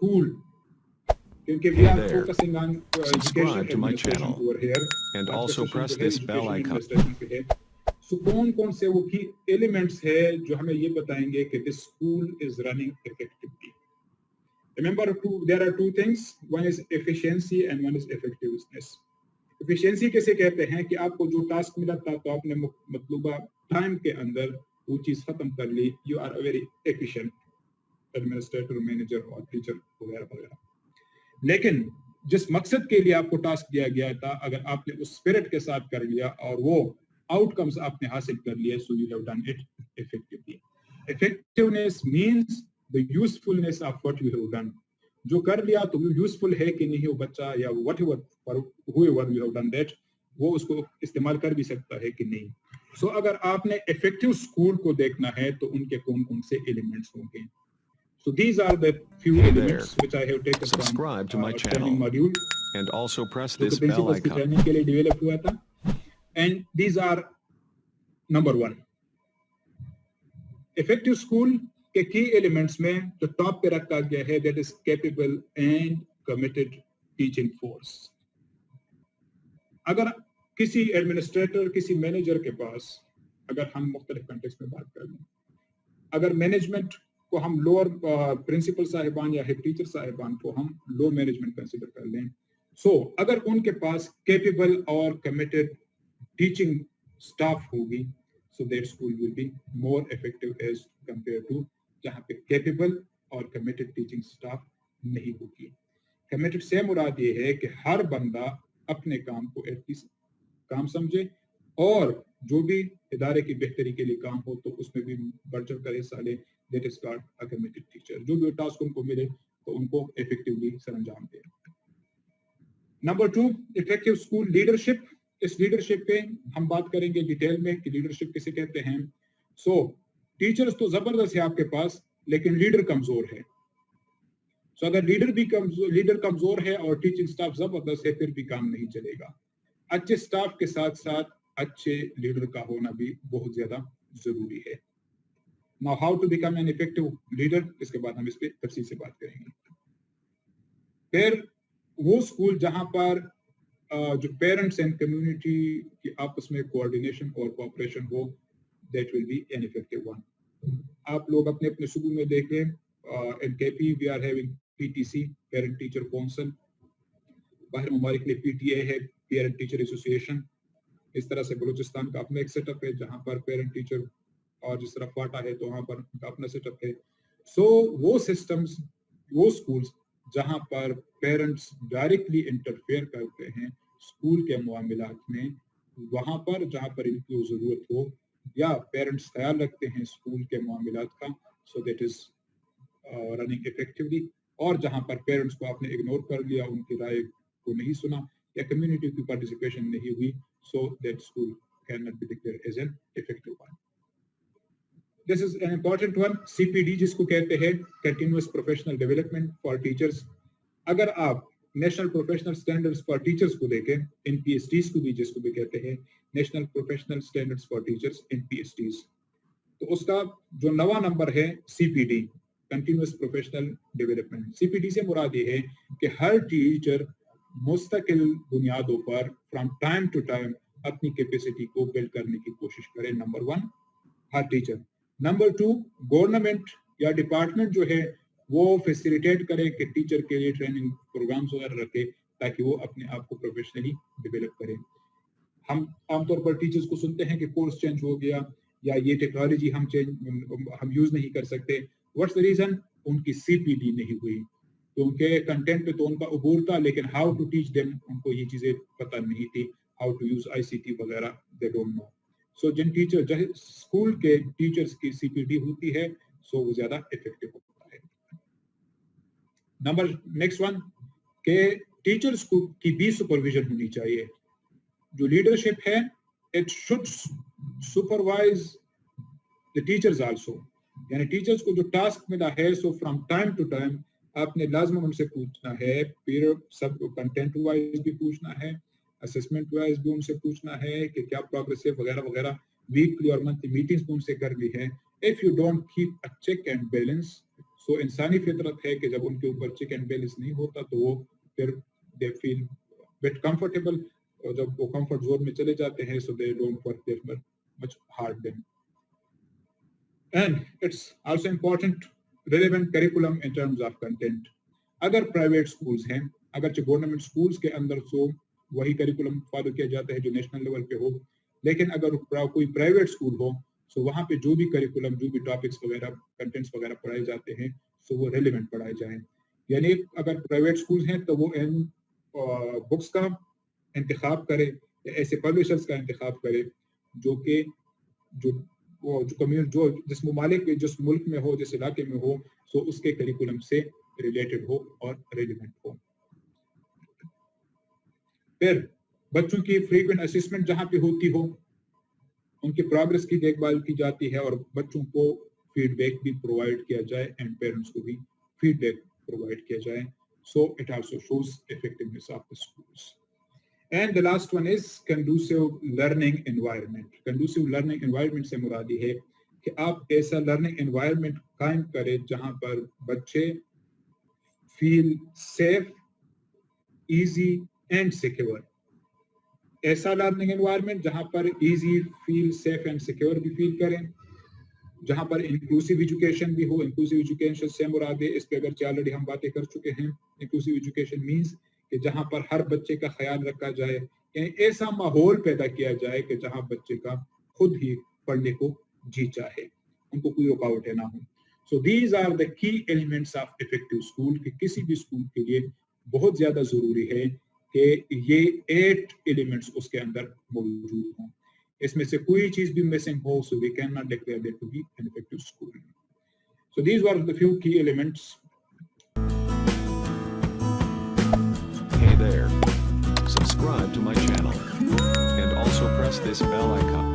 school, क्योंकि we Hey are there. focusing on education Subscribe to my administration channel over here. and आज का also session press जो है this bell education icon. administration पे है. So कौन से वो key elements है जो हमें ये बताएंगे कि this school is running effectively. Remember, there are two things. One is efficiency and one is effectiveness. Efficiency कैसे कहते हैं कि आपको जो टास्क मिला था तो आपने मतलूबा टाइम के अंदर वो चीज खत्म कर ली. You are a very efficient administrator, manager और टीचर वगैरह वगैरह. लेकिन जिस मकसद के लिए आपको टास्क दिया गया था, अगर आपने उस स्पिरिट के साथ कर लिया और वो आउटकम्स आपने हासिल कर लिए, so you have done it effectively. Effectiveness means the usefulness of what you have done. जो कर लिया तो वो यूजफुल है कि नहीं, वो बच्चा या whatever for whoever you have done that, वो उसको इस्तेमाल कर भी सकता है कि नहीं. So अगर आपने effective school को देखना है तो उनके कौन-कौन से एलिमेंट्स होंगे. So these are the few Hey elements there. which I have taken Subscribe to from my training channel module, and also press जो this कि bell principles की icon. training के लिए develop हुआ था. And these are number one. Effective school के key elements में जो top पे रखा गया है, that is capable and committed teaching force. अगर किसी administrator, किसी manager के पास, अगर हम मुख्तलिफ context में बात कर लें, अगर management को हम लोअर प्रिंसिपल साहिबान या हेड टीचर साहिबान को हम लो मैनेजमेंट कंसीडर कर लें, सो अगर उनके पास कैपेबल और कमिटेड टीचिंग स्टाफ होगी, so that school will be more effective as compare to जहां पे कैपेबल और कमिटेड टीचिंग स्टाफ नहीं होगी. कमिटेड से मुराद ये है कि हर बंदा अपने काम को एटलीस्ट काम समझे और जो भी इदारे की बेहतरी के लिए काम हो तो उसमें भी बढ़ चढ़ कर हिस्सा ले. That is called a committed teacher. जो भी टास्क उनको मिले तो उनको इफेक्टिवली सरंजाम दें. Number 2, effective school leadership. इस लीडरशिप पे हम बात करेंगे डिटेल में कि लीडरशिप किसे कहते हैं. सो टीचर्स तो जबरदस्त है आपके पास, लेकिन लीडर कमजोर है. सो अगर लीडर कमजोर है और टीचिंग स्टाफ जबरदस्त है, फिर भी काम नहीं चलेगा. अच्छे स्टाफ के साथ साथ अच्छे लीडर का होना भी बहुत ज्यादा जरूरी है. Now, how to become an effective leader? इसके बाद हम इस पे तफसील से बात करेंगे. फिर वो स्कूल जहां पर जो पेरेंट्स एंड कम्युनिटी की आपस में कोऑर्डिनेशन और कोऑपरेशन हो, that will be an effective one. आप लोग अपने अपने सूबों में देखें, NKP we are having PTC, Parent Teacher Council. बाहर ममालिक में PTA है, Parent Teacher Association. इस तरह से बलूचिस्तान का अपना एक सेटअप है जहां पर पेरेंट टीचर, और जिस तरह फाटा है तो वहां पर उनका अपना सेटअप है. सो वो सिस्टम्स, वो स्कूल्स जहां पर पेरेंट्स डायरेक्टली इंटरफेयर करते हैं स्कूल के मामलात में, वहां पर जहां पर इनकी जरूरत हो, या पेरेंट्स ख्याल रखते हैं स्कूल के मामलात का, so that is running effectively. और जहां पर पेरेंट्स को आपने इग्नोर कर लिया, उनकी राय को नहीं सुना या कम्युनिटी की पार्टिसिपेशन नहीं हुई, so that school can not be declared as an effective one. This is an important one. CPD जिसको कहते हैं Continuous Professional Development for Teachers. अगर आप national professional standards for teachers को देखें, NPSTs को भी जिसको भी कहते हैं national professional standards for teachers, NPSTs, तो उसका जो नवा नंबर है CPD, continuous professional development. CPD से मुराद ये है कि हर टीचर मुस्तकिल बुनियादों पर फ्रॉम टाइम टू टाइम अपनी कैपेसिटी को बिल्ड करने की कोशिश करे. नंबर 1, हर टीचर. नंबर 2, गवर्नमेंट या डिपार्टमेंट जो है वो फैसिलिटेट करे कि टीचर के लिए ट्रेनिंग प्रोग्राम्स वगैरह रखे ताकि वो अपने आप को प्रोफेशनली डेवलप करें. हम आमतौर पर टीचर्स को सुनते हैं कि कोर्स चेंज हो गया या ये टेक्नोलॉजी हम यूज नहीं कर सकते. What's the reason? उनकी CPD नहीं हुई. तो उनके कंटेंट पे तो उनका अबूर था, लेकिन हाउ टू टीच देम उनको ये चीजें पता नहीं थी. हाउ टू यूज ICT वगैरह दे डोंट नो. सो जिन टीचर स्कूल के टीचर्स की CPD होती है, सो वो ज्यादा इफेक्टिव होता है. नंबर नेक्स्ट वन के टीचर्स को की भी सुपरविजन होनी चाहिए. जो लीडरशिप है, it should supervise the teachers also. यानी टीचर्स को जो टास्क मिला है, so from time to time आपने लाजमन उनसे पूछना है, पीरियड सब कंटेंट वाइज भी पूछना है, असेसमेंट वाइज भी उनसे पूछना है कि क्या प्रोग्रेस है वगैरह वगैरह. वीकली और मंथली मीटिंग्स भी उनसे करनी है. If you don't keep a check and balance, سو انسانی فطرت ہے کہ جب ان کے اوپر چیک اینڈ بیلنس نہیں ہوتا تو وہ پھر دے فیل بٹ کمفرٹیبل, اور جب وہ کمفرٹ زون میں چلے جاتے ہیں so they don't work there much hard then. And it's also important relevant curriculum in terms of content. اگر پرائیویٹ سکولز ہیں, اگرچہ گورنمنٹ سکولز کے اندر سو وہی کریکولم فالو کیا جاتا ہے جو نیشنل لیول پہ ہو, لیکن اگر کوئی پرائیویٹ سکول ہو سو وہاں پہ جو بھی کریکولم, جو بھی ٹاپکس وغیرہ, کنٹینٹس وغیرہ پڑھائے جاتے ہیں سو وہ ریلیونٹ پڑھائے جائیں. یعنی اگر پرائیویٹ سکولز ہیں تو وہ ان بکس کا انتخاب کرے یا ایسے پبلشرز کا انتخاب کرے جو کہ جو جس ممالک میں, جس ملک میں ہو, جس علاقے میں ہو, سو اس کے کریکولم سے ریلیٹڈ ہو اور ریلیونٹ ہو. پھر بچوں کی فریکوینٹ اسسمنٹ جہاں پہ ہوتی ہو, ان کی پروگرس کی دیکھ بھال کی جاتی ہے اور بچوں کو فیڈ بیک بھی پرووائڈ کیا جائے اینڈ پیرنٹس کو بھی فیڈ بیک پرووائڈ کیا جائے. So it also shows effectiveness of the schools. And the last one is conducive learning environment. Conducive learning environment سے مراد یہ ہے کہ آپ ایسا لرننگ انوائرمنٹ قائم کریں جہاں پر بچے feel safe, easy and secure. ایسا لرننگ انوائرمنٹ جہاں پر easy feel, safe and secure بھی فیل کریں, جہاں پر انکلوسیو ایجوکیشن بھی ہو. انکلوسیو ایجوکیشن سے مراد ہے, اس پہ اگرچہ آلریڈی ہم باتیں کر چکے ہیں, انکلوسیو ایجوکیشن مینس کہ جہاں پر ہر بچے کا خیال رکھا جائے, یعنی ایسا ماحول پیدا کیا جائے کہ جہاں بچے کا خود ہی پڑھنے کو جی چاہے, ان کو کوئی رکاوٹیں نہ ہوں. سو دیز آر دا کی ایلیمنٹس آف افیکٹو اسکول, کہ کسی بھی اسکول کے لیے بہت زیادہ ضروری ہے کہ یہ 8 ایلیمنٹس اس کے اندر موجود ہوں. اس میں سے کوئی چیز بھی missing who so we cannot declare that to be an effective school. So these were the few key elements. Hey there. Subscribe to my channel. And also press this bell icon.